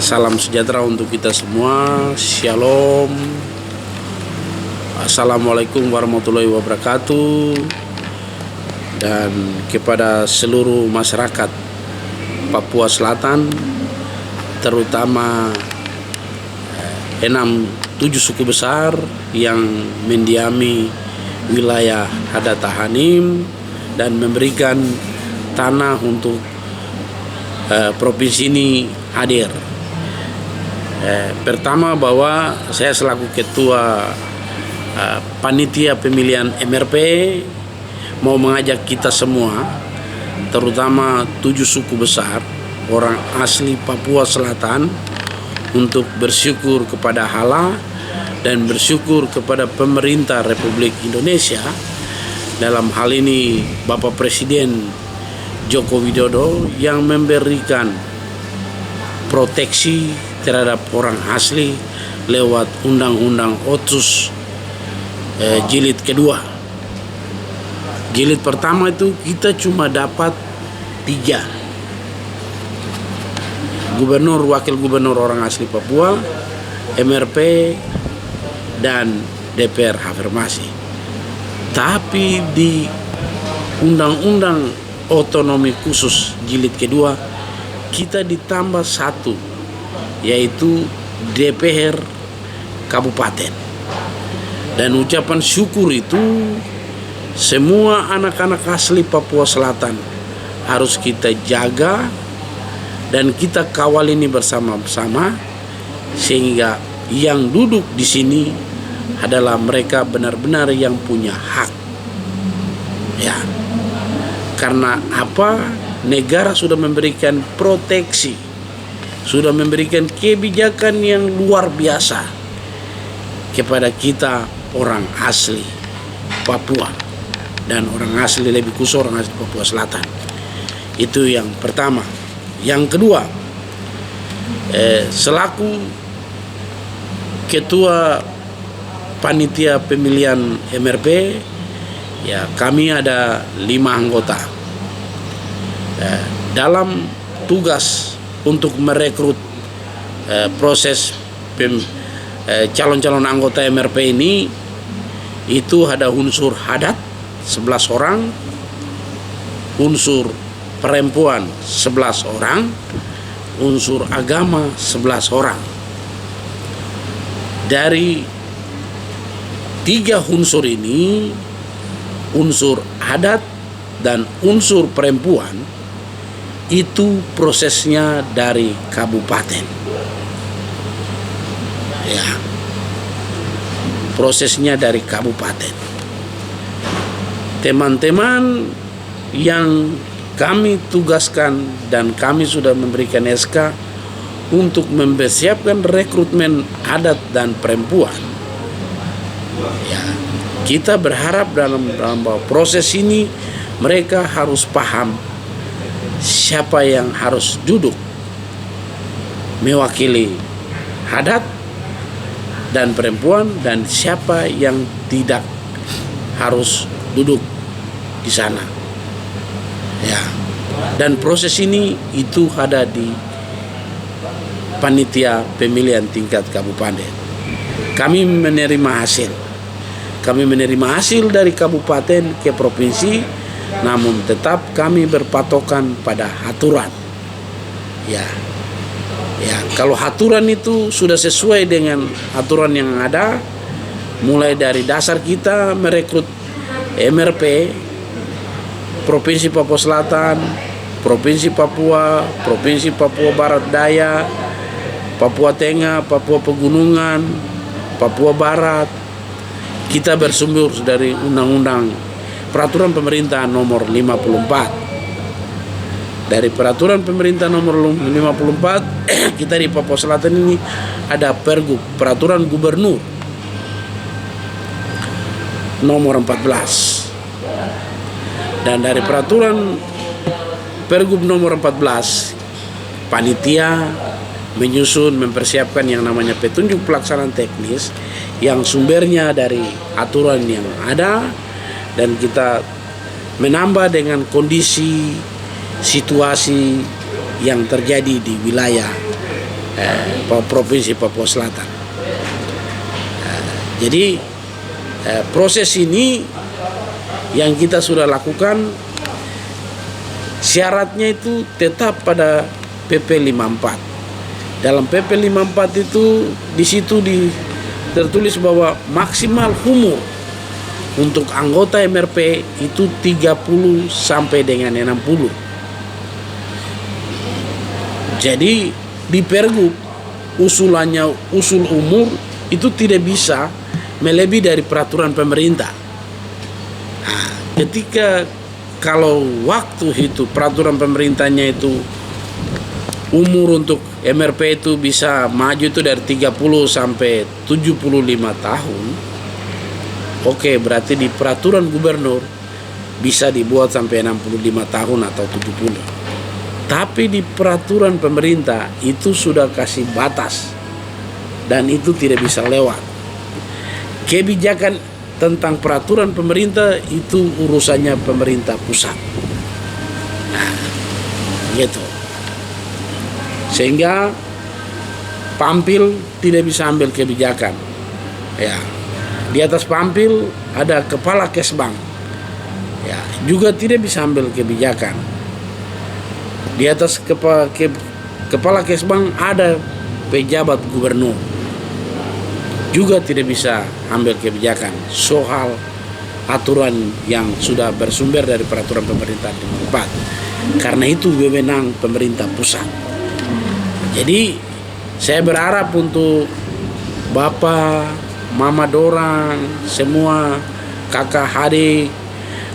Salam sejahtera untuk kita semua. Shalom. Assalamualaikum warahmatullahi wabarakatuh. Dan kepada seluruh masyarakat Papua Selatan, terutama 7 suku besar yang mendiami wilayah Hadat Hanim dan memberikan tanah untuk provinsi ini hadir. Pertama, bahwa saya selaku ketua panitia pemilihan MRP mau mengajak kita semua, terutama 7 suku besar orang asli Papua Selatan, untuk bersyukur kepada Allah dan bersyukur kepada pemerintah Republik Indonesia, dalam hal ini Bapak Presiden Joko Widodo, yang memberikan proteksi terhadap orang asli lewat Undang-Undang Otsus jilid kedua. Jilid pertama itu kita cuma dapat 3 gubernur, wakil gubernur orang asli Papua, MRP, dan DPR afirmasi. Tapi di Undang-Undang Otonomi Khusus jilid kedua kita ditambah 1, yaitu DPR Kabupaten. Dan ucapan syukur itu semua anak-anak asli Papua Selatan harus kita jaga dan kita kawal ini bersama-sama, sehingga yang duduk di sini adalah mereka benar-benar yang punya hak. Ya. Karena apa? Negara sudah memberikan proteksi, sudah memberikan kebijakan yang luar biasa kepada kita orang asli Papua, dan orang asli, lebih khusus orang asli Papua Selatan. Itu yang pertama. Yang kedua, selaku ketua panitia pemilihan MRP, ya, kami ada 5 anggota. Dalam tugas untuk merekrut proses calon-calon anggota MRP ini, itu ada unsur Hadat 11 orang, unsur perempuan 11 orang, unsur agama 11 orang. Dari 3 unsur ini, unsur Hadat dan unsur perempuan, itu prosesnya dari kabupaten. Ya, prosesnya dari kabupaten. Teman-teman yang kami tugaskan dan kami sudah memberikan SK untuk mempersiapkan rekrutmen Hadat dan perempuan, ya, kita berharap dalam proses ini mereka harus paham siapa yang harus duduk mewakili Hadat dan perempuan, dan siapa yang tidak harus duduk di sana. Ya. Dan proses ini itu ada di panitia pemilihan tingkat kabupaten. Kami menerima hasil. Kami menerima hasil dari kabupaten ke provinsi, namun tetap kami berpatokan pada aturan. Ya. Ya, kalau aturan itu sudah sesuai dengan aturan yang ada, mulai dari dasar kita merekrut MRP Provinsi Papua Selatan, Provinsi Papua, Provinsi Papua Barat Daya, Papua Tengah, Papua Pegunungan, Papua Barat, kita bersumber dari Undang-Undang Peraturan Pemerintah Nomor 54. Dari Peraturan Pemerintah Nomor 54, kita di Papua Selatan ini ada Pergub, Peraturan Gubernur Nomor 14. Dan dari Peraturan Pergub Nomor 14, panitia menyusun, mempersiapkan yang namanya petunjuk pelaksanaan teknis yang sumbernya dari aturan yang ada, dan kita menambah dengan kondisi situasi yang terjadi di wilayah Provinsi Papua Selatan. Jadi proses ini yang kita sudah lakukan, syaratnya itu tetap pada PP 54. Dalam PP 54 itu di situ tertulis bahwa maksimal umur untuk anggota MRP itu 30 sampai dengan 60. Jadi di Pergub usul umur itu tidak bisa melebihi dari peraturan pemerintah. Nah, ketika kalau waktu itu peraturan pemerintahnya itu umur untuk MRP itu bisa maju itu dari 30 sampai 75 tahun. Oke, berarti di peraturan gubernur bisa dibuat sampai 65 tahun atau 70. Tapi di peraturan pemerintah itu sudah kasih batas dan itu tidak bisa lewat. Kebijakan tentang peraturan pemerintah itu urusannya pemerintah pusat. Nah, gitu. Sehingga Pampil tidak bisa ambil kebijakan. Ya, di atas Pampil ada kepala Kesbang. Ya, juga tidak bisa ambil kebijakan. Di atas kepala Kesbang ada pejabat gubernur. Juga tidak bisa ambil kebijakan soal aturan yang sudah bersumber dari peraturan pemerintah 54. Karena itu wewenang pemerintah pusat. Jadi saya berharap untuk Bapak, Mama Dorang, semua kakak adik,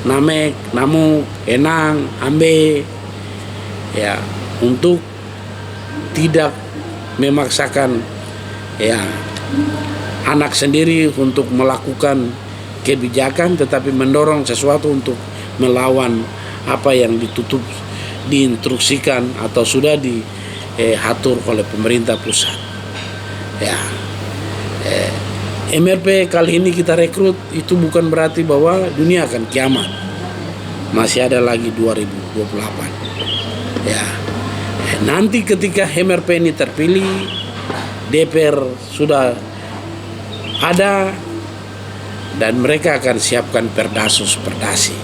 Namek, Namuk, Enang, Ambe, ya, untuk tidak memaksakan ya anak sendiri untuk melakukan kebijakan, tetapi mendorong sesuatu untuk melawan apa yang ditutup, diinstruksikan atau sudah diatur oleh pemerintah pusat. Ya, MRP kali ini kita rekrut itu bukan berarti bahwa dunia akan kiamat. Masih ada lagi 2028. Ya, nanti ketika MRP ini terpilih, DPR sudah ada dan mereka akan siapkan Perdasus Perdasi.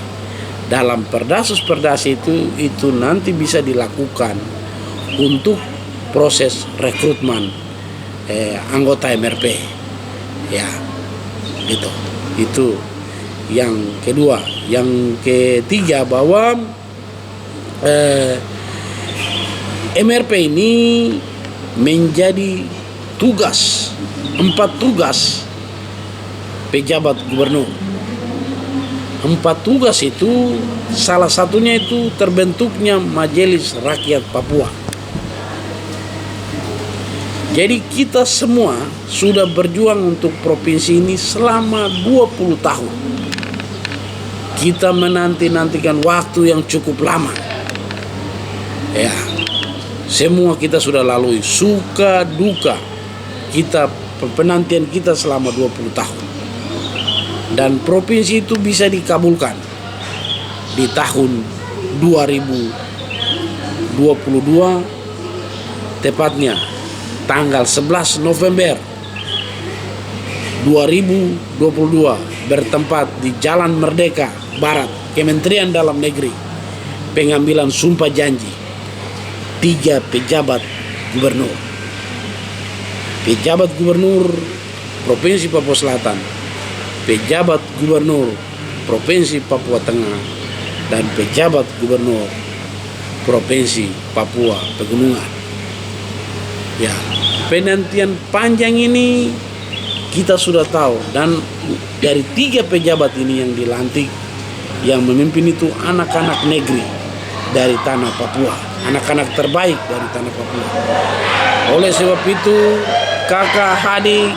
Dalam Perdasus Perdasi itu nanti bisa dilakukan untuk proses rekrutmen anggota MRP. Ya, gitu. Itu yang kedua. Yang ketiga, bahwa MRP ini menjadi tugas, 4 tugas pejabat gubernur. 4 tugas itu salah satunya itu terbentuknya Majelis Rakyat Papua. Jadi kita semua sudah berjuang untuk provinsi ini selama 20 tahun. Kita menanti-nantikan waktu yang cukup lama. Ya, semua kita sudah lalui suka duka. Penantian kita selama 20 tahun. Dan provinsi itu bisa dikabulkan di tahun 2022, tepatnya tanggal 11 November 2022, bertempat di Jalan Merdeka Barat, Kementerian Dalam Negeri, pengambilan sumpah janji 3 pejabat gubernur. Pejabat gubernur Provinsi Papua Selatan, pejabat gubernur Provinsi Papua Tengah, dan pejabat gubernur Provinsi Papua Pegunungan. Ya, penantian panjang ini kita sudah tahu, dan dari 3 pejabat ini yang dilantik, yang memimpin itu anak-anak negeri dari tanah Papua, anak-anak terbaik dari tanah Papua. Oleh sebab itu, kakak adik,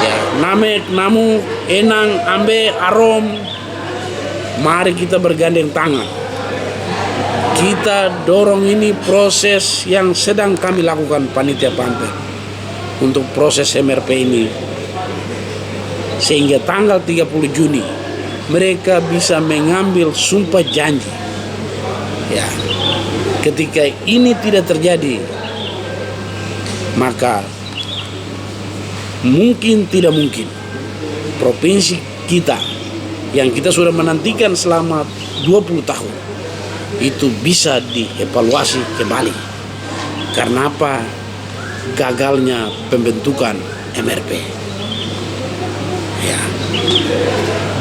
ya, Namek, Namuk, Enang, Ambe, Arom, mari kita bergandeng tangan Kita dorong ini proses yang sedang kami lakukan panitia Pamper untuk proses MRP ini, sehingga tanggal 30 Juni mereka bisa mengambil sumpah janji. Ya, ketika ini tidak terjadi, maka mungkin tidak mungkin provinsi kita yang kita sudah menantikan selama 20 tahun itu bisa dievaluasi kembali. Karena apa? Gagalnya pembentukan MRP. Ya.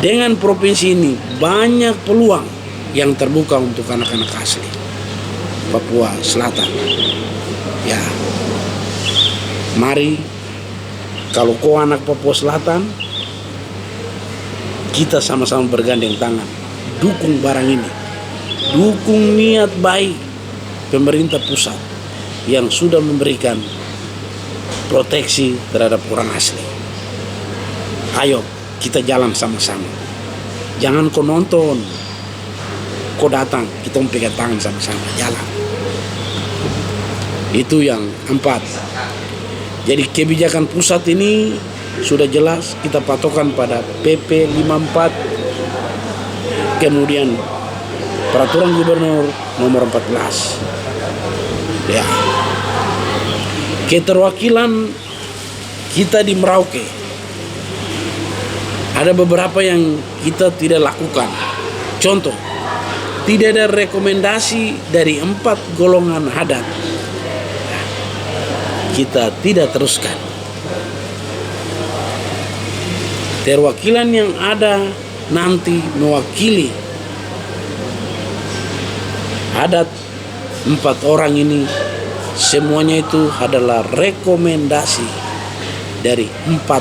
Dengan provinsi ini banyak peluang yang terbuka untuk anak-anak asli Papua Selatan. Ya. Mari, kalau kau anak Papua Selatan, kita sama-sama bergandeng tangan, dukung barang ini. Dukung niat baik pemerintah pusat yang sudah memberikan proteksi terhadap orang asli. Ayo kita jalan sama-sama. Jangan kau nonton, kau datang, kita pegang tangan sama-sama jalan. Itu yang 4. Jadi kebijakan pusat ini sudah jelas, kita patokan pada PP 54, kemudian Peraturan Gubernur nomor 14. Ya. Keterwakilan kita di Merauke, ada beberapa yang kita tidak lakukan. Contoh, tidak ada rekomendasi dari 4 golongan adat. Kita tidak teruskan. Perwakilan yang ada nanti mewakili adat 4 orang ini, semuanya itu adalah rekomendasi dari 4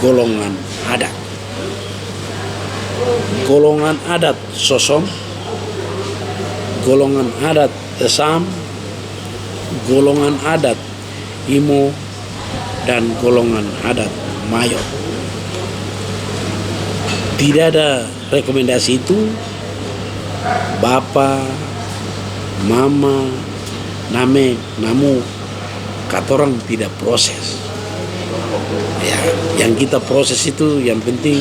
golongan adat. Golongan adat Sosom, golongan adat Esam, golongan adat Imo, dan golongan adat Mayo. Tidak ada rekomendasi itu, Bapak, Mama, Name, Namu, katorang tidak proses. Ya, yang kita proses itu yang penting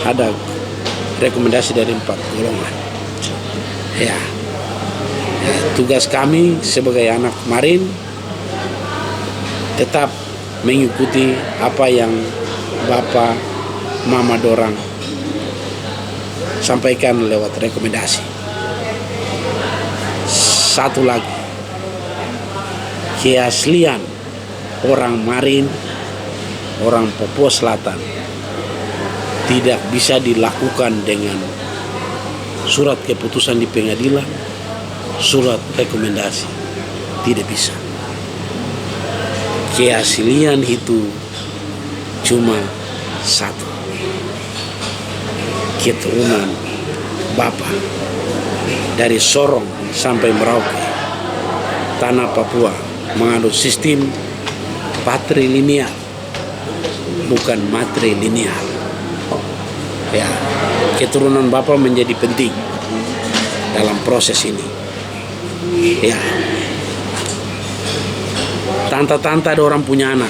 ada rekomendasi dari 4 golongan. Ya, tugas kami sebagai anak Marin tetap mengikuti apa yang Bapak, Mama dorang sampaikan lewat rekomendasi. Satu lagi, keaslian orang Marin, orang Papua Selatan tidak bisa dilakukan dengan surat keputusan di pengadilan, surat rekomendasi. Tidak bisa. Keaslian itu cuma satu, keturunan Bapak dari Sorong sampai Merauke, tanah Papua menganut sistem patrilineal, bukan matrilineal. Ya, keturunan Bapak menjadi penting dalam proses ini. Ya, tanta-tanta ada orang punya anak,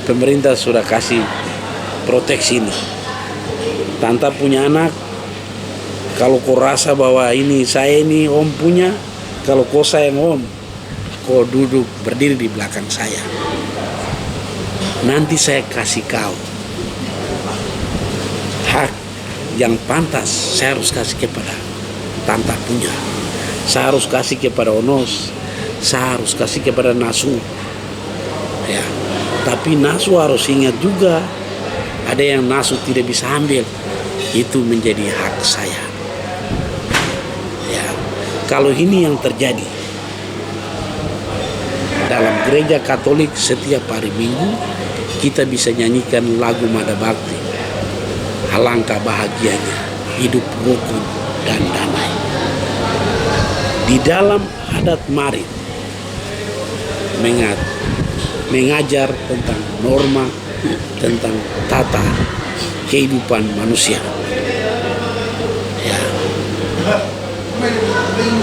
pemerintah sudah kasih proteksi ini. Tanta punya anak, kalau kau rasa bahwa ini saya ini om punya, kalau kau sayang om, kau duduk berdiri di belakang saya. Nanti saya kasih kau hak yang pantas, saya harus kasih kepada tanta punya. Saya harus kasih kepada Onos, saya harus kasih kepada Nasu. Ya, tapi Nasu harus ingat juga, ada yang Nasu tidak bisa ambil, itu menjadi hak saya. Ya, kalau ini yang terjadi dalam gereja Katolik, setiap hari Minggu kita bisa nyanyikan lagu Mada Bakti. Alangkah bahagianya hidup rukun dan damai. Di dalam adat Marin mengajar tentang norma, tentang tata kehidupan manusia. Ya.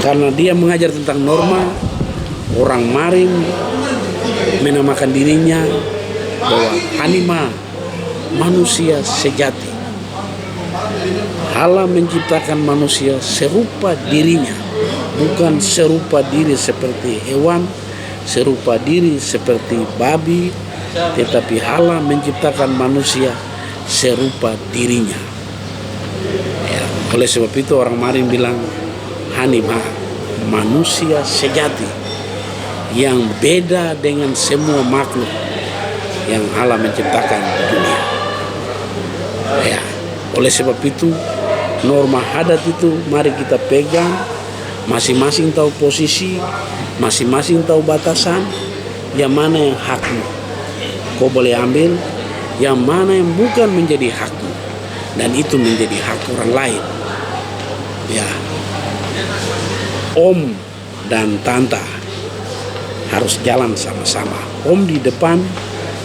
Karena dia mengajar tentang norma, orang Marin menamakan dirinya bahwa anima manusia sejati. Allah menciptakan manusia serupa dirinya, bukan serupa diri seperti hewan, serupa diri seperti babi, tetapi Allah menciptakan manusia serupa dirinya. Ya, oleh sebab itu orang Marin bilang anima manusia sejati yang beda dengan semua makhluk yang Allah menciptakan di dunia. Ya, oleh sebab itu norma adat itu mari kita pegang, masing-masing tahu posisi, masing-masing tahu batasan, yang mana yang hakmu kau boleh ambil, yang mana yang bukan menjadi hakmu, dan itu menjadi hak orang lain. Ya, om dan tante harus jalan sama-sama. Om di depan,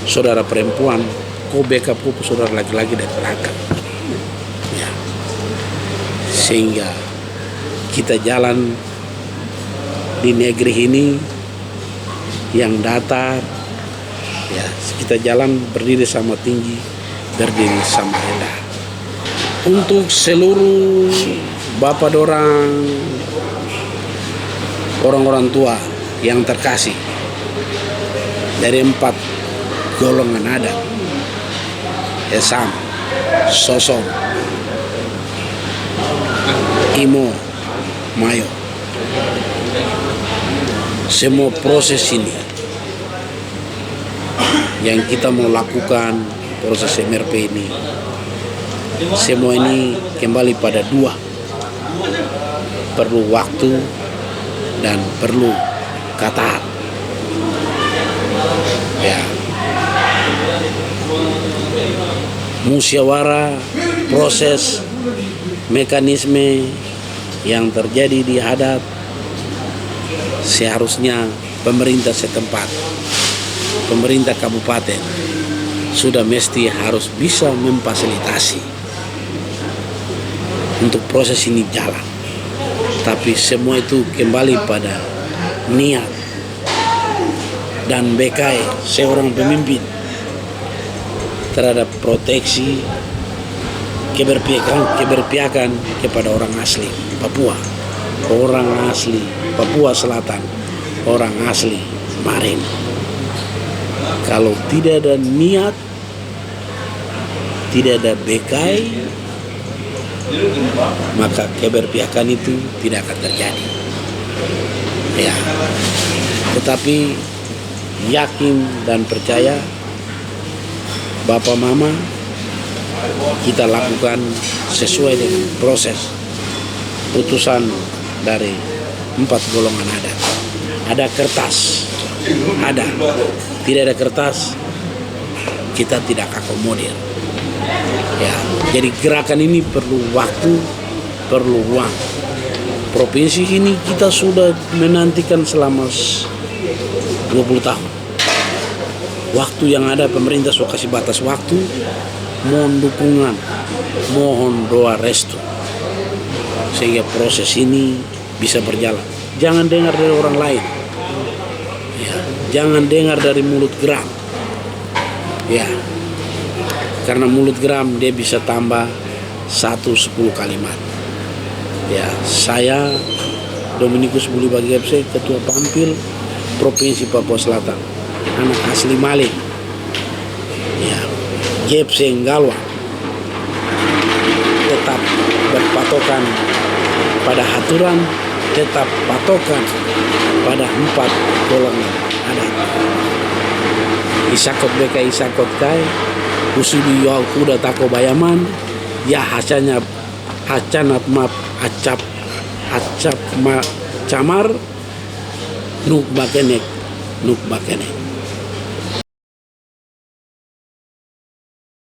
saudara perempuan, kau backup saudara laki-laki dari belakang. Ya, sehingga kita jalan di negeri ini yang datar, ya, kita jalan berdiri sama tinggi, berdiri sama rendah. Untuk seluruh bapak orang-orang tua yang terkasih dari 4 golongan adat, Esam, Sosom, Imo, Mayo. Semua proses ini yang kita mau lakukan, proses MRP ini, semua ini kembali pada 2, perlu waktu dan perlu kata. Ya, musyawarah, proses, mekanisme yang terjadi di adat, seharusnya pemerintah setempat, pemerintah kabupaten sudah mesti harus bisa memfasilitasi untuk proses ini jalan. Tapi semua itu kembali pada niat dan BKI seorang pemimpin terhadap proteksi keberpihakan kepada orang asli Papua, orang asli Papua Selatan, orang asli Marin. Kalau tidak ada niat, tidak ada BKI, maka keberpihakan itu tidak akan terjadi. Ya, tetapi yakin dan percaya, Bapak Mama, kita lakukan sesuai dengan proses putusan dari 4 golongan adat. Ada kertas, ada. Tidak ada kertas, kita tidak akomodir. Ya, jadi gerakan ini perlu waktu, perlu uang. Provinsi ini kita sudah menantikan selama 20 tahun. Waktu yang ada pemerintah sudah kasih batas waktu, mohon dukungan, mohon doa restu, sehingga proses ini bisa berjalan. Jangan dengar dari orang lain, ya, jangan dengar dari mulut geram, ya, karena mulut geram dia bisa tambah 10 kalimat. Ya, saya Dominikus Buli Bagepse, Ketua Pampil Provinsi Papua Selatan, anak asli Mali, ya, Gepse Nggalwa, tetap berpatokan pada aturan, tetap patokan pada 4 golongan adat. Isakot beka isakot kai, usudi yohau kuda tako bayaman, ya hacanap map acap ma camar nuk bakenek.